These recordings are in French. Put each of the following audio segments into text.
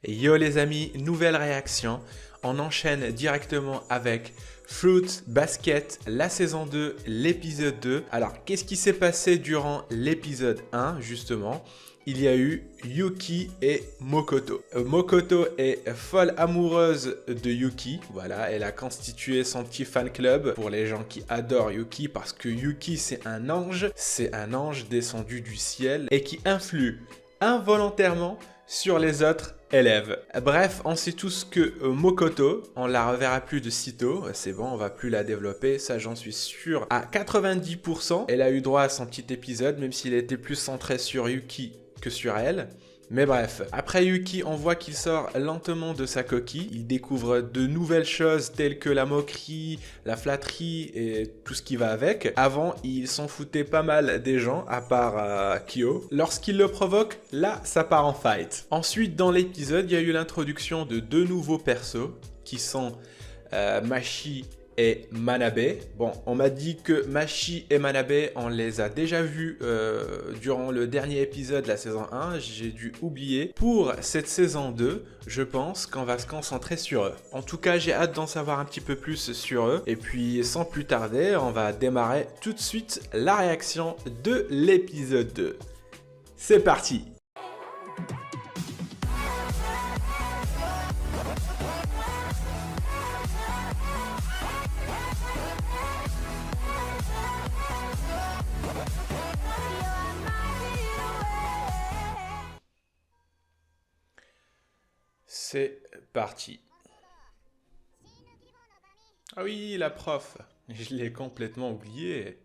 Yo les amis, nouvelle réaction. On enchaîne directement avec Fruit Basket, la saison 2, l'épisode 2. Alors, qu'est-ce qui s'est passé durant l'épisode 1, justement? Il y a eu Yuki et Mokoto. Mokoto est folle amoureuse de Yuki. Voilà, elle a constitué son petit fan club pour les gens qui adorent Yuki parce que Yuki, c'est un ange descendu du ciel et qui influe involontairement sur les autres élèves. Bref, on sait tous que Mokoto, on la reverra plus de sitôt, c'est bon, on va plus la développer, ça j'en suis sûr à 90%. Elle a eu droit à son petit épisode, même s'il était plus centré sur Yuki que sur elle. Mais bref, après Yuki, on voit qu'il sort lentement de sa coquille. Il découvre de nouvelles choses telles que la moquerie, la flatterie et tout ce qui va avec. Avant, il s'en foutait pas mal des gens, à part Kyo. Lorsqu'il le provoque, là, ça part en fight. Ensuite, dans l'épisode, il y a eu l'introduction de deux nouveaux persos qui sont Machi et Manabe. Bon, on m'a dit que Machi et Manabe, on les a déjà vus durant le dernier épisode de la saison 1. J'ai dû oublier. Pour cette saison 2, je pense qu'on va se concentrer sur eux. En tout cas, j'ai hâte d'en savoir un petit peu plus sur eux. Et puis, sans plus tarder, on va démarrer tout de suite la réaction de l'épisode 2. C'est parti! C'est parti. Ah oui, la prof. Je l'ai complètement oublié.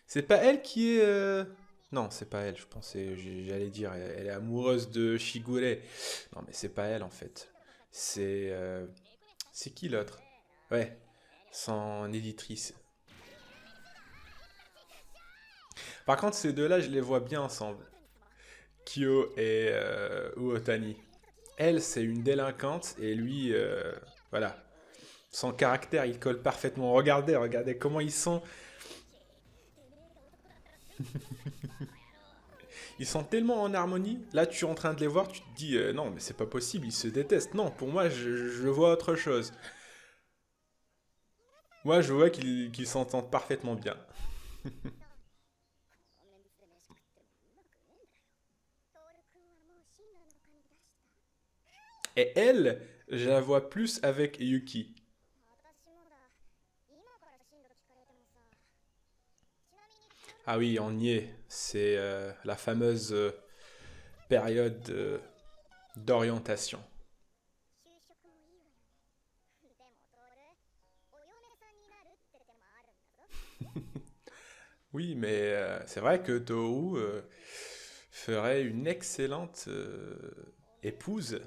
C'est pas elle qui est... Non, c'est pas elle, je pensais, j'allais dire, elle est amoureuse de Shigure. Non, mais c'est pas elle en fait. C'est... C'est qui l'autre? Ouais, son éditrice. Par contre, ces deux-là, je les vois bien ensemble. Kyo et Uotani. Elle, c'est une délinquante et lui, voilà. Son caractère, il colle parfaitement. Regardez, regardez comment ils sont. Ils sont tellement en harmonie. Là, tu es en train de les voir, tu te dis non, mais c'est pas possible, ils se détestent. Non, pour moi, je vois autre chose. Moi, je vois qu'ils s'entendent parfaitement bien. Et elle, je la vois plus avec Yuki. Ah oui, on y est. C'est la fameuse période d'orientation. Oui, mais c'est vrai que Toru ferait une excellente épouse.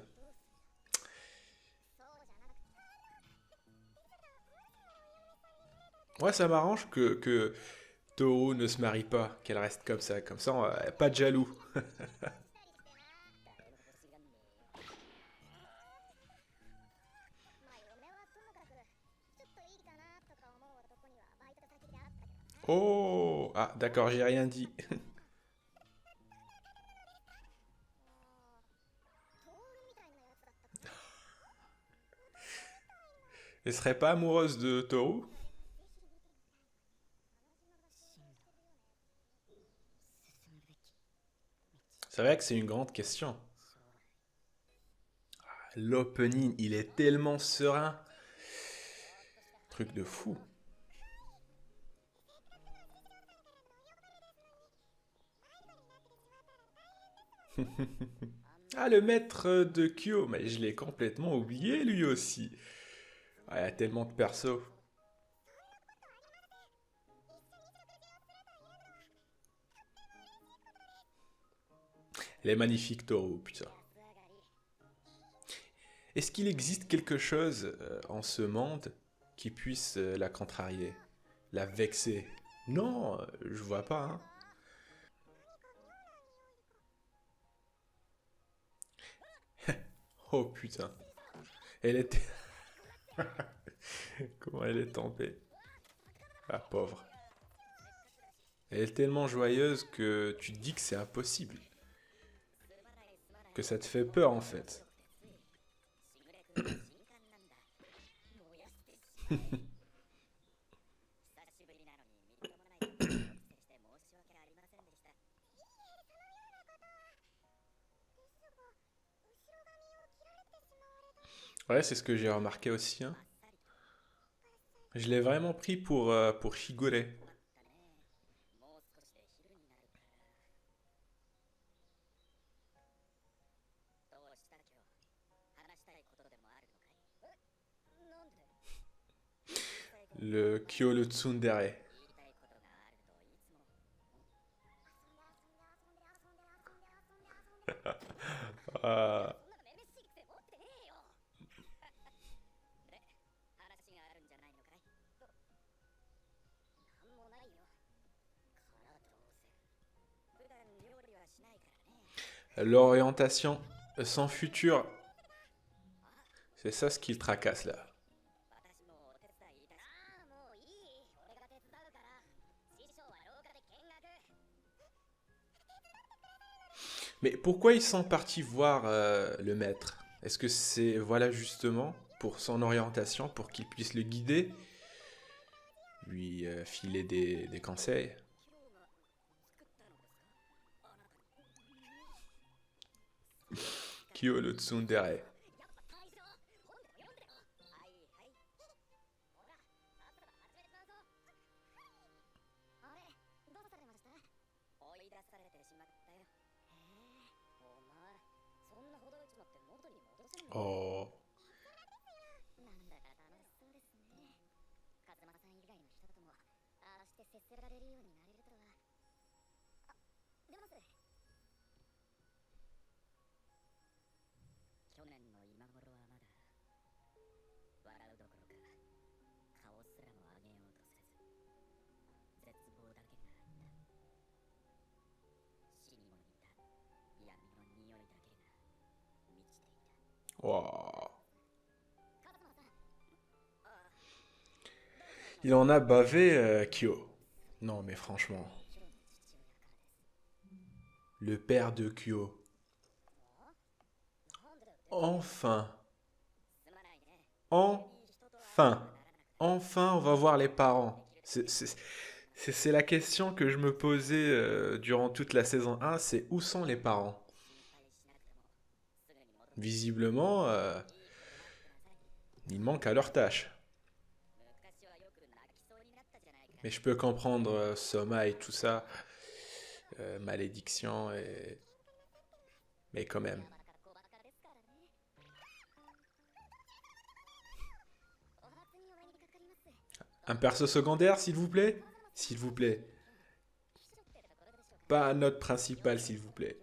Moi, ça m'arrange que Toru ne se marie pas, qu'elle reste comme ça. Comme ça, pas de jaloux. Oh! Ah, d'accord, j'ai rien dit. Elle serait pas amoureuse de Toru? C'est vrai que c'est une grande question. L'opening, il est tellement serein. Truc de fou. Ah, le maître de Kyo, mais je l'ai complètement oublié lui aussi. Ah, il y a tellement de persos. Elle est magnifique, Toru, putain. Est-ce qu'il existe quelque chose en ce monde qui puisse la contrarier, la vexer? Non, je vois pas, hein. Oh putain. Elle était... Comment elle est tombée? La pauvre. Elle est tellement joyeuse que tu te dis que c'est impossible, que ça te fait peur en fait. Ouais, c'est ce que j'ai remarqué aussi, hein. Je l'ai vraiment pris pour Shigure. Le Kyo le Tsundere. Ah. L'orientation sans futur, c'est ça ce qui le tracasse là. Mais pourquoi ils sont partis voir le maître? Est-ce que c'est, voilà justement, pour son orientation, pour qu'il puisse le guider, lui filer des conseils? Kyo le Tsundere. Oh. Wow. Il en a bavé, Kyo. Non, mais franchement, le père de Kyo. Enfin, enfin, enfin, on va voir les parents. C'est la question que je me posais durant toute la saison 1, c'est où sont les parents? Visiblement, ils manquent à leur tâche. Mais je peux comprendre Soma et tout ça, malédiction, mais quand même. Un perso secondaire, s'il vous plaît? S'il vous plaît. Pas un notre principal, s'il vous plaît.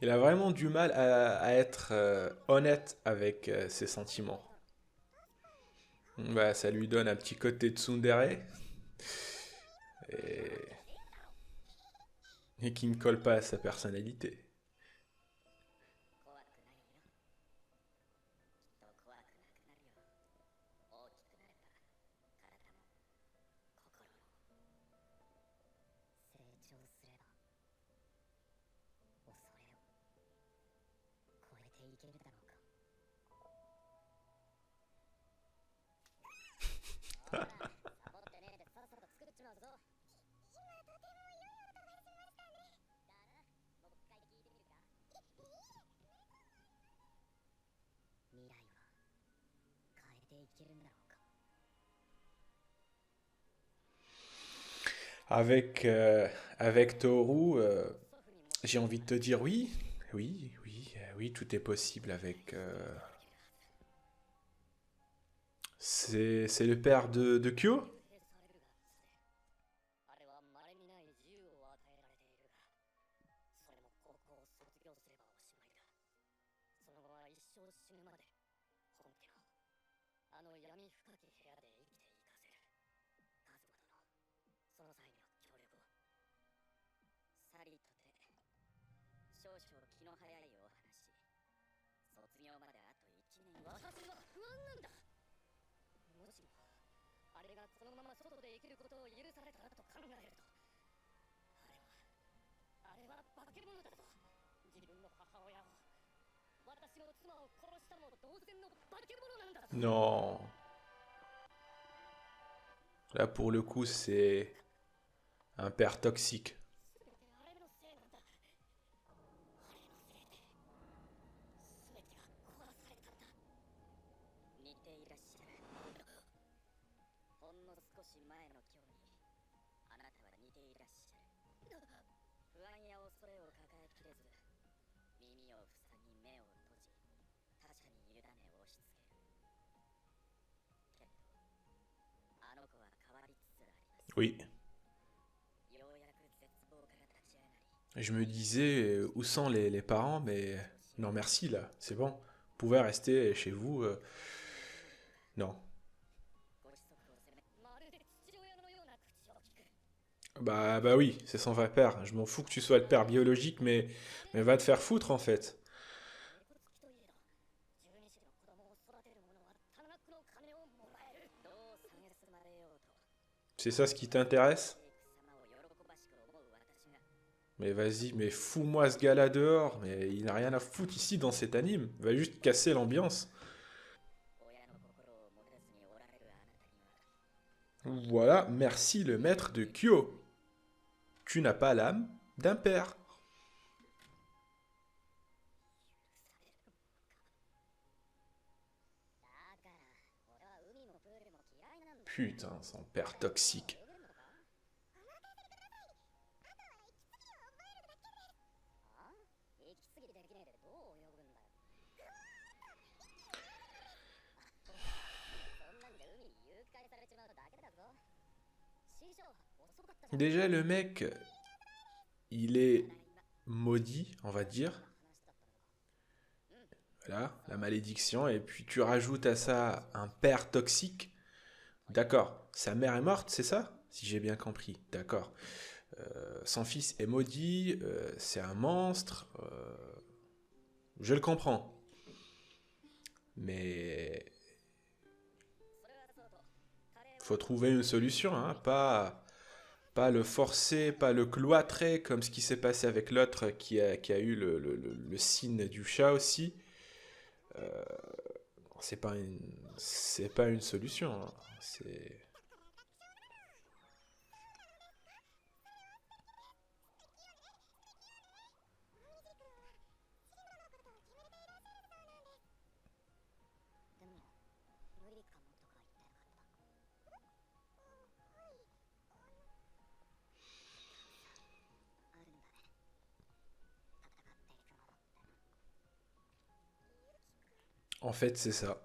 Il a vraiment du mal à être honnête avec ses sentiments. Bah, ça lui donne un petit côté tsundere et, et qui ne colle pas à sa personnalité. Avec, avec Toru, j'ai envie de te dire oui, oui, tout est possible avec... c'est le père de Kyo? Non. Là, pour le coup, c'est un père toxique. Oui. Je me disais, où sont les parents, mais non merci là, c'est bon. Vous pouvez rester chez vous. Non. Bah oui, c'est son vrai père. Je m'en fous que tu sois le père biologique, mais va te faire foutre en fait. C'est ça ce qui t'intéresse? Mais vas-y, mais fous-moi ce gars-là dehors. Mais il n'a rien à foutre ici dans cet anime. Il va juste casser l'ambiance. Voilà, merci le maître de Kyo. Tu n'as pas l'âme d'un père. Putain, son père toxique. Déjà, le mec, il est maudit, on va dire. Voilà, la malédiction. Et puis tu rajoutes à ça un père toxique. D'accord. Sa mère est morte, c'est ça? Si j'ai bien compris. D'accord. Son fils est maudit, c'est un monstre. Je le comprends. Mais faut trouver une solution, hein. Pas le forcer, pas le cloîtrer, comme ce qui s'est passé avec l'autre qui a eu le signe du chat aussi. C'est pas une solution, hein. C'est... En fait, c'est ça.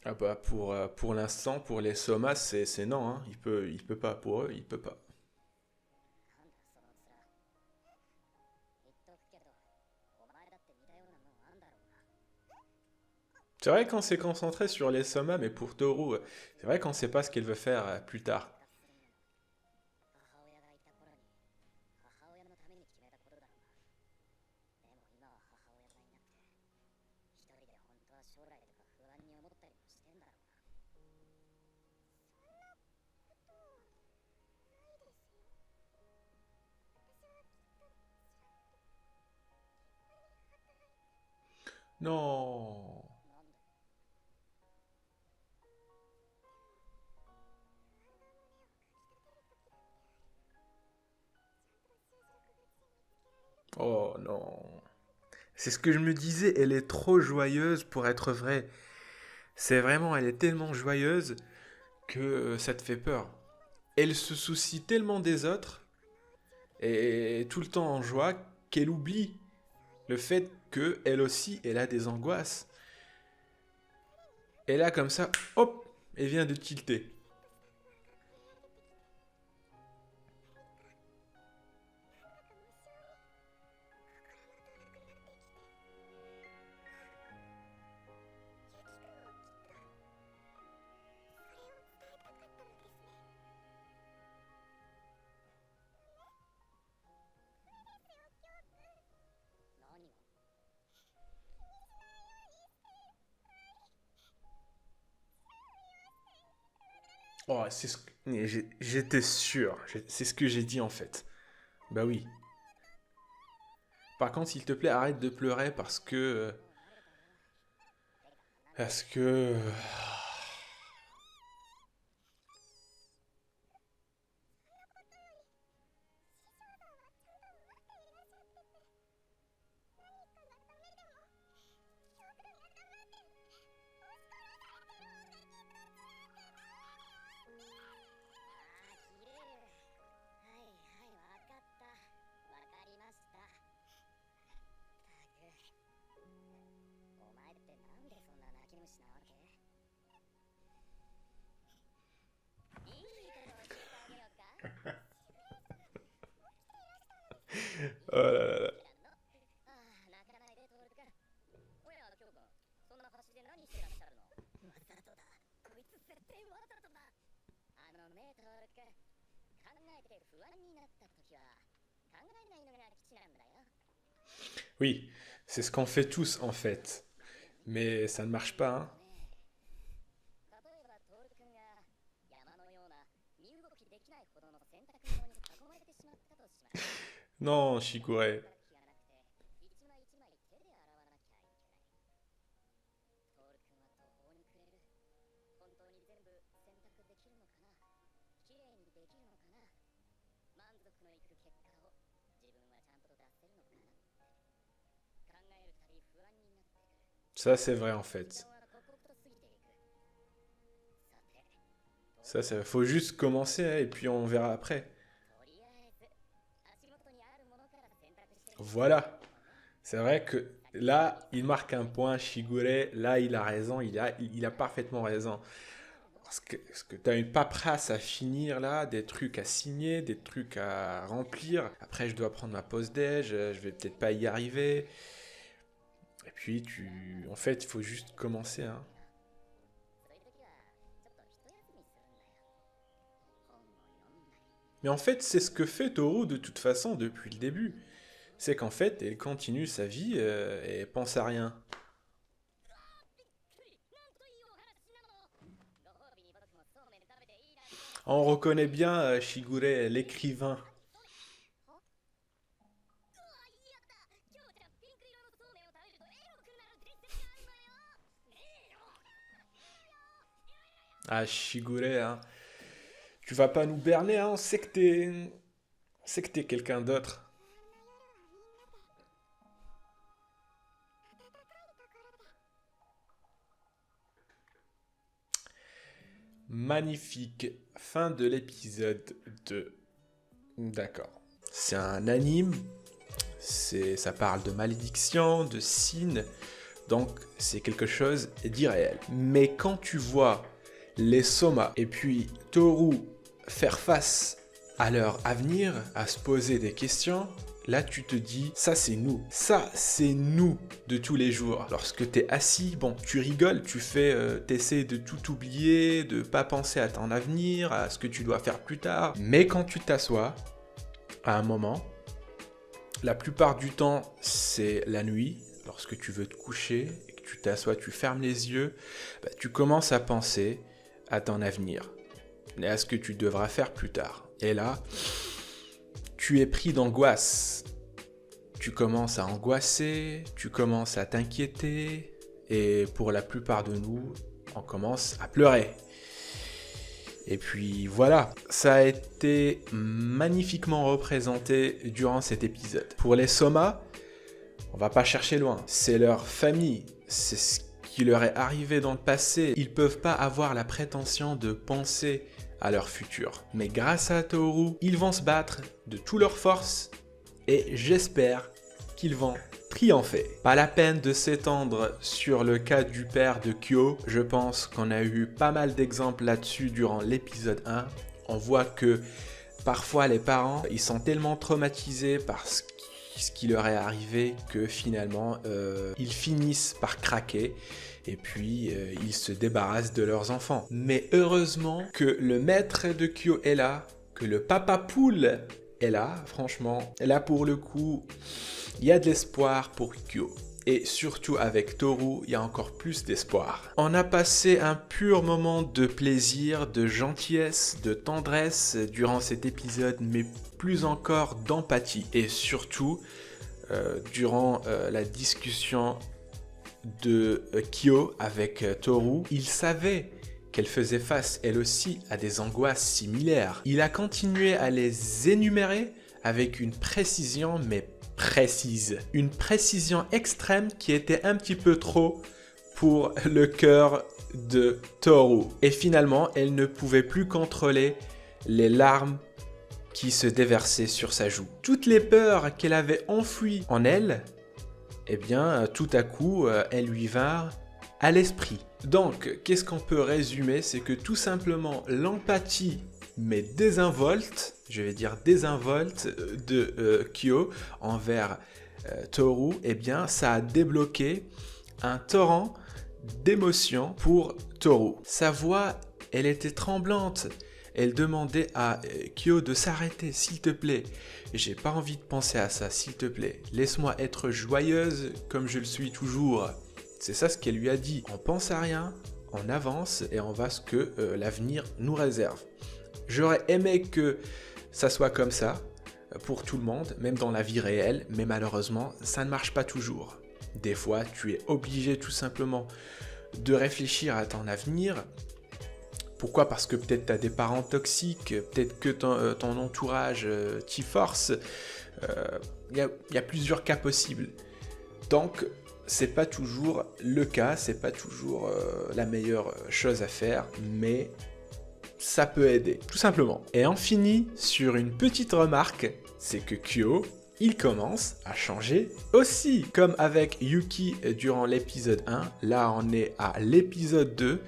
Ah bah pour l'instant, pour les Somas, c'est non, hein. Il peut pas. Pour eux, il peut pas. C'est vrai qu'on s'est concentré sur les Somas, mais pour Toru, c'est vrai qu'on sait pas ce qu'il veut faire plus tard. Non. Oh non. C'est ce que je me disais, elle est trop joyeuse pour être vraie. C'est vraiment, elle est tellement joyeuse que ça te fait peur. Elle se soucie tellement des autres et tout le temps en joie qu'elle oublie le fait que elle aussi, elle a des angoisses. Et là, comme ça, hop, elle vient de tilter. Oh, j'étais sûr. C'est ce que j'ai dit en fait. Bah oui. Par contre, s'il te plaît, arrête de pleurer parce que Oh là là là. Oui, c'est ce qu'on fait tous en fait. Mais ça ne marche pas, hein. Non, Shigure. Ça, c'est vrai en fait. Ça, faut juste commencer hein, et puis on verra après. Voilà. C'est vrai que là, il marque un point, Shigure. Là, il a raison. Il a parfaitement raison. Parce que tu as une paperasse à finir là, des trucs à signer, des trucs à remplir. Après, je dois prendre ma pause déj, je vais peut-être pas y arriver. Et puis, en fait, il faut juste commencer. Hein. Mais en fait, c'est ce que fait Toru de toute façon depuis le début. C'est qu'en fait, elle continue sa vie et elle pense à rien. On reconnaît bien Shigure, l'écrivain. Ah, Shigure, hein. Tu vas pas nous berner, hein. On sait que t'es quelqu'un d'autre. Magnifique. Fin de l'épisode 2. D'accord. C'est un anime. Ça parle de malédiction, de signe. Donc, c'est quelque chose d'irréel. Mais quand tu vois les Soma et puis Toru faire face à leur avenir, à se poser des questions, là tu te dis, ça c'est nous. Ça c'est nous de tous les jours. Lorsque tu es assis, bon, tu rigoles, t'essaies de tout oublier, de pas penser à ton avenir, à ce que tu dois faire plus tard. Mais quand tu t'assois, à un moment, la plupart du temps c'est la nuit, lorsque tu veux te coucher et que tu t'assois, tu fermes les yeux, bah, tu commences à penser à ton avenir et à ce que tu devras faire plus tard. Et là, tu es pris d'angoisse. tu commences à angoisser, tu commences à t'inquiéter, et pour la plupart de nous, on commence à pleurer. Et puis voilà, ça a été magnifiquement représenté durant cet épisode. Pour les Soma, on va pas chercher loin, c'est leur famille, c'est ce qui leur est arrivé dans le passé. Ils peuvent pas avoir la prétention de penser à leur futur. Mais grâce à Toru, ils vont se battre de toutes leurs forces et j'espère qu'ils vont triompher. Pas la peine de s'étendre sur le cas du père de Kyo. Je pense qu'on a eu pas mal d'exemples là-dessus durant l'épisode 1. On voit que parfois les parents, ils sont tellement traumatisés par ce qui leur est arrivé que finalement, ils finissent par craquer. Et puis, ils se débarrassent de leurs enfants. Mais heureusement que le maître de Kyo est là, que le papa poule est là. Franchement, là pour le coup, il y a de l'espoir pour Kyo. Et surtout avec Toru, il y a encore plus d'espoir. On a passé un pur moment de plaisir, de gentillesse, de tendresse durant cet épisode, mais plus encore d'empathie. Et surtout, durant la discussion de Kyo avec Toru, il savait qu'elle faisait face, elle aussi, à des angoisses similaires. Il a continué à les énumérer avec une précision, mais précise. Une précision extrême qui était un petit peu trop pour le cœur de Toru. Et finalement, elle ne pouvait plus contrôler les larmes qui se déversaient sur sa joue. Toutes les peurs qu'elle avait enfouies en elle, eh bien, tout à coup, elles lui vinrent à l'esprit. Donc, qu'est-ce qu'on peut résumer? C'est que tout simplement, l'empathie, mais désinvolte, je vais dire désinvolte, de Kyo envers Toru, eh bien, ça a débloqué un torrent d'émotions pour Toru. Sa voix, elle était tremblante. Elle demandait à Kyo de s'arrêter, s'il te plaît. J'ai pas envie de penser à ça, s'il te plaît. Laisse-moi être joyeuse comme je le suis toujours. C'est ça ce qu'elle lui a dit. On pense à rien, on avance et on va ce que l'avenir nous réserve. J'aurais aimé que ça soit comme ça pour tout le monde, même dans la vie réelle, mais malheureusement, ça ne marche pas toujours. Des fois, tu es obligé tout simplement de réfléchir à ton avenir. Pourquoi? Parce que peut-être tu as des parents toxiques, peut-être que ton entourage t'y force. Il y a plusieurs cas possibles. Donc, c'est pas toujours le cas, c'est pas toujours la meilleure chose à faire, mais ça peut aider, tout simplement. Et on finit sur une petite remarque, c'est que Kyo, il commence à changer aussi. Comme avec Yuki durant l'épisode 1, là on est à l'épisode 2,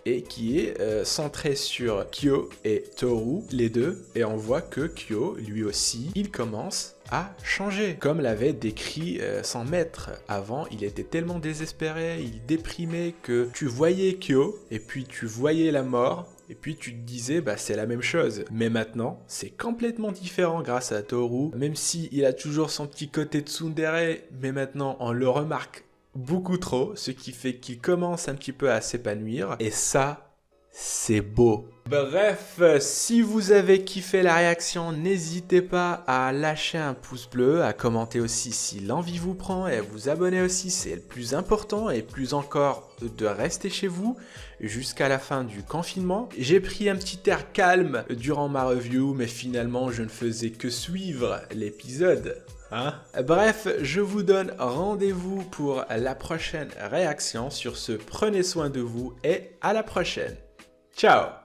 et qui est centré sur Kyo et Toru, les deux. Et on voit que Kyo, lui aussi, il commence à changer. Comme l'avait décrit son maître. Avant, il était tellement désespéré, il déprimait que tu voyais Kyo, et puis tu voyais la mort, et puis tu te disais, bah c'est la même chose. Mais maintenant, c'est complètement différent grâce à Toru. Même si il a toujours son petit côté tsundere, mais maintenant on le remarque beaucoup trop, ce qui fait qu'il commence un petit peu à s'épanouir. Et ça, c'est beau. Bref, si vous avez kiffé la réaction, n'hésitez pas à lâcher un pouce bleu, à commenter aussi si l'envie vous prend et à vous abonner aussi, c'est le plus important, et plus encore de rester chez vous jusqu'à la fin du confinement. J'ai pris un petit air calme durant ma review, mais finalement je ne faisais que suivre l'épisode. Bref, je vous donne rendez-vous pour la prochaine réaction. Sur ce, prenez soin de vous et à la prochaine. Ciao!